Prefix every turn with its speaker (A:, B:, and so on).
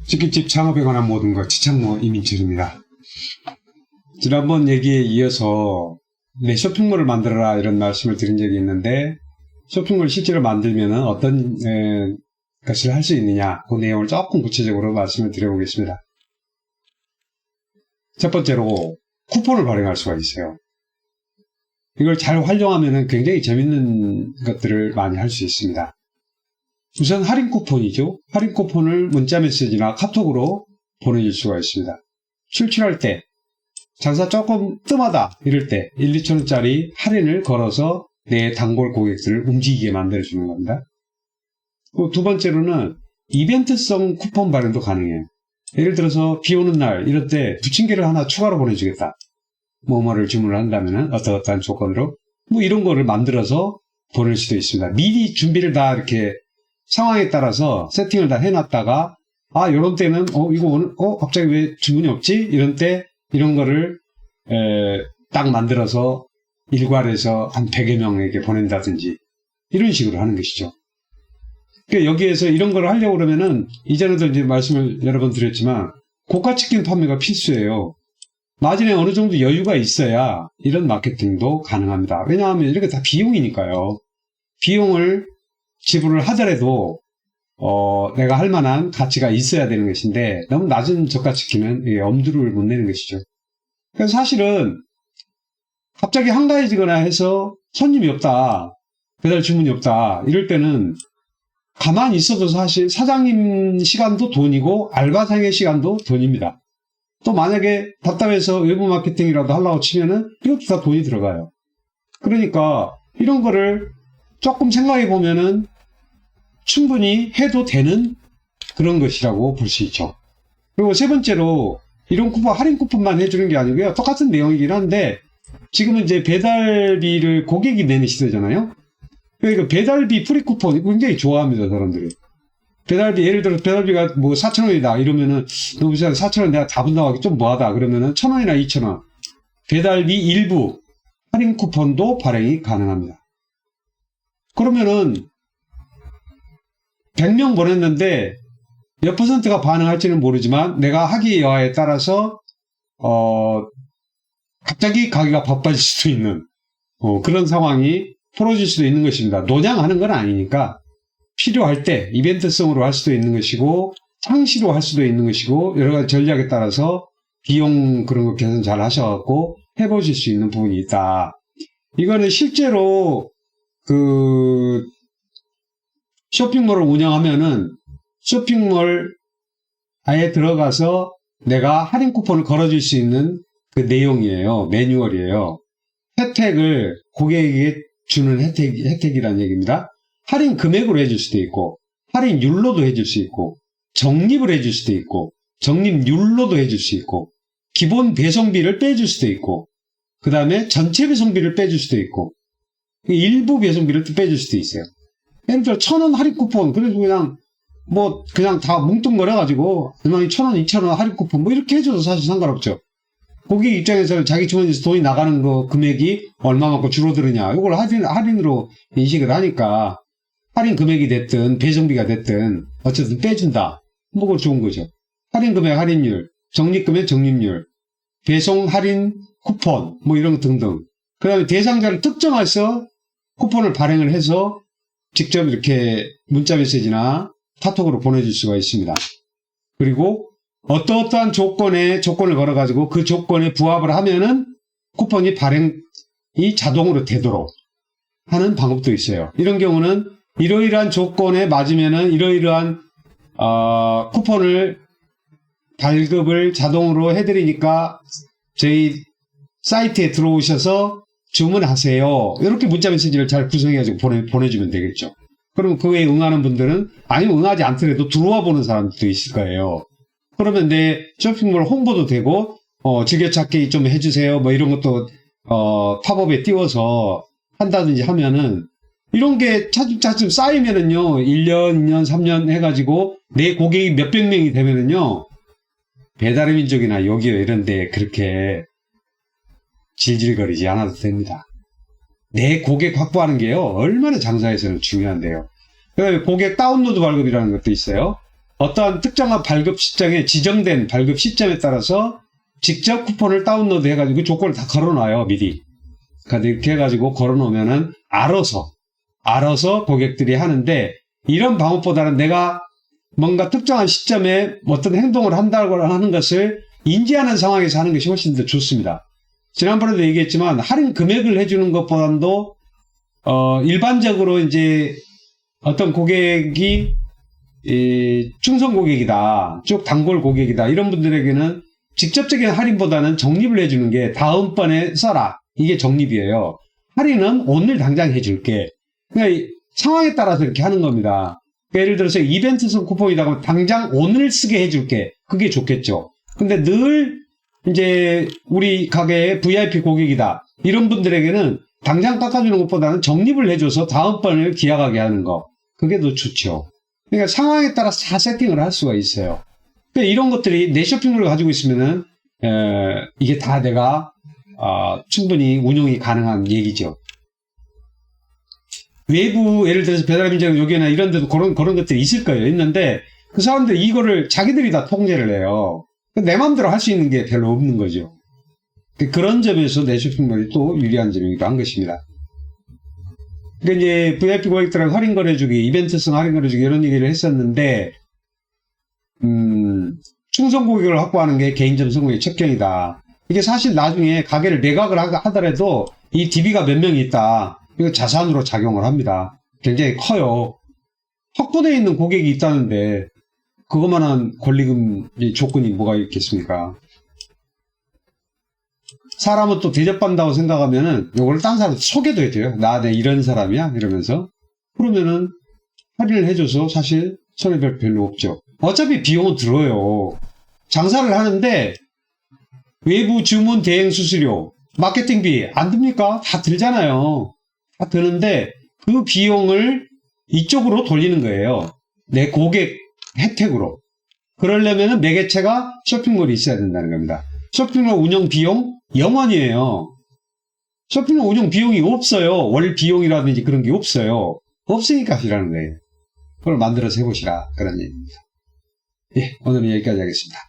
A: 치킨집 창업에 관한 모든 것 지창모 이민철입니다. 지난번 얘기에 이어서 내 쇼핑몰을 만들어라 이런 말씀을 드린 적이 있는데, 쇼핑몰을 실제로 만들면 어떤 것을 할 수 있느냐, 그 내용을 조금 구체적으로 말씀을 드려보겠습니다. 첫 번째로 쿠폰을 발행할 수가 있어요. 이걸 잘 활용하면 굉장히 재밌는 것들을 많이 할 수 있습니다. 우선 할인 쿠폰이죠. 할인 쿠폰을 문자 메시지나 카톡으로 보내줄 수가 있습니다. 출출할 때, 장사 조금 뜸하다 이럴 때 1, 2천원짜리 할인을 걸어서 내 단골 고객들을 움직이게 만들어주는 겁니다. 두 번째로는 이벤트성 쿠폰 발행도 가능해요. 예를 들어서 비 오는 날 이럴 때 부침개를 하나 추가로 보내주겠다. 뭐뭐를 주문을 한다면 어떠한 조건으로 이런 거를 만들어서 보낼 수도 있습니다. 미리 준비를 다 이렇게 상황에 따라서 세팅을 다 해놨다가, 요런 때는 이거 오늘 갑자기 왜 주문이 없지? 이런 때 이런 거를 딱 만들어서 일괄해서 한 100여 명에게 보낸다든지 이런 식으로 하는 것이죠. 그러니까 여기에서 이런 걸 하려고 그러면은, 이전에도 이제 말씀을 여러 번 드렸지만 고가 치킨 판매가 필수예요. 마진에 어느 정도 여유가 있어야 이런 마케팅도 가능합니다. 왜냐하면 이렇게 다 비용이니까요. 비용을 지불을 하더라도 내가 할 만한 가치가 있어야 되는 것인데, 너무 낮은 저가치킨은 엄두를 못 내는 것이죠. 그래서 사실은 갑자기 한가해지거나 해서 손님이 없다, 배달 주문이 없다 이럴 때는 가만히 있어도 사실 사장님 시간도 돈이고 알바생의 시간도 돈입니다. 또 만약에 답답해서 외부 마케팅이라도 하려고 치면은 이것도 다 돈이 들어가요. 그러니까 이런 거를 조금 생각해 보면은 충분히 해도 되는 그런 것이라고 볼 수 있죠. 그리고 세 번째로, 이런 쿠폰, 할인 쿠폰만 해주는 게 아니고요. 똑같은 내용이긴 한데, 지금은 이제 배달비를 고객이 내는 시대잖아요. 그러니까 배달비 프리 쿠폰 굉장히 좋아합니다, 사람들이. 배달비, 예를 들어 배달비가 4,000원이다 이러면은, 너무 비싸, 4,000원 내가 다 분담하기 좀 뭐하다 그러면은 1,000원이나 2,000원 배달비 일부 할인 쿠폰도 발행이 가능합니다. 그러면은 100명 보냈는데 몇 퍼센트가 반응할지는 모르지만, 내가 하기 여하에 따라서 갑자기 가게가 바빠질 수도 있는 그런 상황이 벌어질 수도 있는 것입니다. 노장하는 건 아니니까 필요할 때 이벤트성으로 할 수도 있는 것이고, 상시로 할 수도 있는 것이고, 여러 가지 전략에 따라서 비용 그런 거 계산 잘 하셔갖고 해보실 수 있는 부분이 있다. 이거는 실제로 쇼핑몰을 운영하면은 쇼핑몰 아예 들어가서 내가 할인 쿠폰을 걸어줄 수 있는 그 내용이에요. 매뉴얼이에요. 혜택을 고객에게 주는 혜택이라는 얘기입니다. 할인 금액으로 해줄 수도 있고, 할인율로도 해줄 수 있고, 적립을 해줄 수도 있고, 적립률로도 해줄 수 있고, 기본 배송비를 빼줄 수도 있고, 그 다음에 전체 배송비를 빼줄 수도 있고, 일부 배송비를 또 빼줄 수도 있어요. 예를 들어 1,000원 할인 쿠폰, 그래서 그냥 다 뭉뚱거려가지고 1,000원, 2,000원 할인 쿠폰 이렇게 해줘도 사실 상관없죠. 고객 입장에서 자기 주머니에서 돈이 나가는 거 금액이 얼마만큼 줄어드느냐, 이걸 할인으로 인식을 하니까 할인 금액이 됐든 배송비가 됐든 어쨌든 빼준다. 그거 좋은 거죠. 할인 금액, 할인율, 적립 금액, 적립률, 배송 할인 쿠폰 이런 거 등등. 그 다음에 대상자를 특정해서 쿠폰을 발행을 해서 직접 이렇게 문자 메시지나 카톡으로 보내줄 수가 있습니다. 그리고 어떠한 조건을 걸어가지고 그 조건에 부합을 하면은 쿠폰이 발행이 자동으로 되도록 하는 방법도 있어요. 이런 경우는 이러이러한 조건에 맞으면은 이러이러한 쿠폰을 발급을 자동으로 해드리니까 저희 사이트에 들어오셔서 주문하세요. 이렇게 문자 메시지를 잘 구성해가지고 보내주면 되겠죠. 그럼 그거에 응하는 분들은, 아니면 응하지 않더라도 들어와 보는 사람들도 있을 거예요. 그러면 내 쇼핑몰 홍보도 되고, 즐겨찾기 좀 해주세요. 이런 것도, 팝업에 띄워서 한다든지 하면은, 이런 게 차츰차츰 쌓이면은요, 1년, 2년, 3년 해가지고, 내 고객이 몇백 명이 되면은요, 배달의 민족이나 요기요 이런데 그렇게 질질거리지 않아도 됩니다. 내 고객 확보하는 게요, 얼마나 장사에서는 중요한데요. 고객 다운로드 발급이라는 것도 있어요. 어떠한 특정한 발급 시점에 지정된 발급 시점에 따라서 직접 쿠폰을 다운로드 해가지고 그 조건을 다 걸어놔요, 미리. 그러니까 이렇게 해가지고 걸어놓으면은 알아서 고객들이 하는데, 이런 방법보다는 내가 뭔가 특정한 시점에 어떤 행동을 한다고 하는 것을 인지하는 상황에서 하는 것이 훨씬 더 좋습니다. 지난번에도 얘기했지만 할인 금액을 해주는 것보다도 일반적으로 이제 어떤 고객이 충성 고객이다, 쭉 단골 고객이다, 이런 분들에게는 직접적인 할인보다는 적립을 해주는 게 다음번에 써라, 이게 적립이에요. 할인은 오늘 당장 해줄게. 그러니까 상황에 따라서 이렇게 하는 겁니다. 그러니까 예를 들어서 이벤트성 쿠폰이다 하면 당장 오늘 쓰게 해줄게, 그게 좋겠죠. 근데 늘 이제 우리 가게의 VIP 고객이다, 이런 분들에게는 당장 깎아주는 것보다는 적립을 해줘서 다음번을 기약하게 하는 거, 그게 더 좋죠. 그러니까 상황에 따라서 다 세팅을 할 수가 있어요. 그러니까 이런 것들이 내 쇼핑몰을 가지고 있으면은 이게 다 내가 충분히 운용이 가능한 얘기죠. 외부 예를 들어서 배달민족 요게나 이런 데도 그런 것들이 있을 거예요. 있는데 그 사람들이 이거를 자기들이 다 통제를 해요. 내 마음대로 할 수 있는 게 별로 없는 거죠. 그런 점에서 내 쇼핑몰이 또 유리한 점이기도 한 것입니다. 그러니까 이제 VIP 고객들하고 할인 거래주기, 이벤트성 할인 거래주기 이런 얘기를 했었는데, 충성 고객을 확보하는 게 개인점 성공의 첩경이다. 이게 사실 나중에 가게를 매각을 하더라도 이 DB가 몇 명이 있다, 이거 자산으로 작용을 합니다. 굉장히 커요. 확보되어 있는 고객이 있다는데 그것만한 권리금 조건이 뭐가 있겠습니까? 사람은 또 대접받는다고 생각하면은 요거를 딴 사람한테 소개도 해줘요. 내 이런 사람이야 이러면서. 그러면은 할인을 해줘서 사실 손해볼 별로 없죠. 어차피 비용은 들어요. 장사를 하는데 외부 주문 대행 수수료, 마케팅비 안 듭니까? 다 들잖아요. 다 드는데 그 비용을 이쪽으로 돌리는 거예요. 내 고객 혜택으로. 그러려면 매개체가 쇼핑몰이 있어야 된다는 겁니다. 쇼핑몰 운영 비용 0원이에요. 쇼핑몰 운영 비용이 없어요. 월 비용이라든지 그런 게 없어요. 없으니까 하시라는 거예요. 그걸 만들어서 해보시라, 그런 얘기입니다. 예, 오늘은 여기까지 하겠습니다.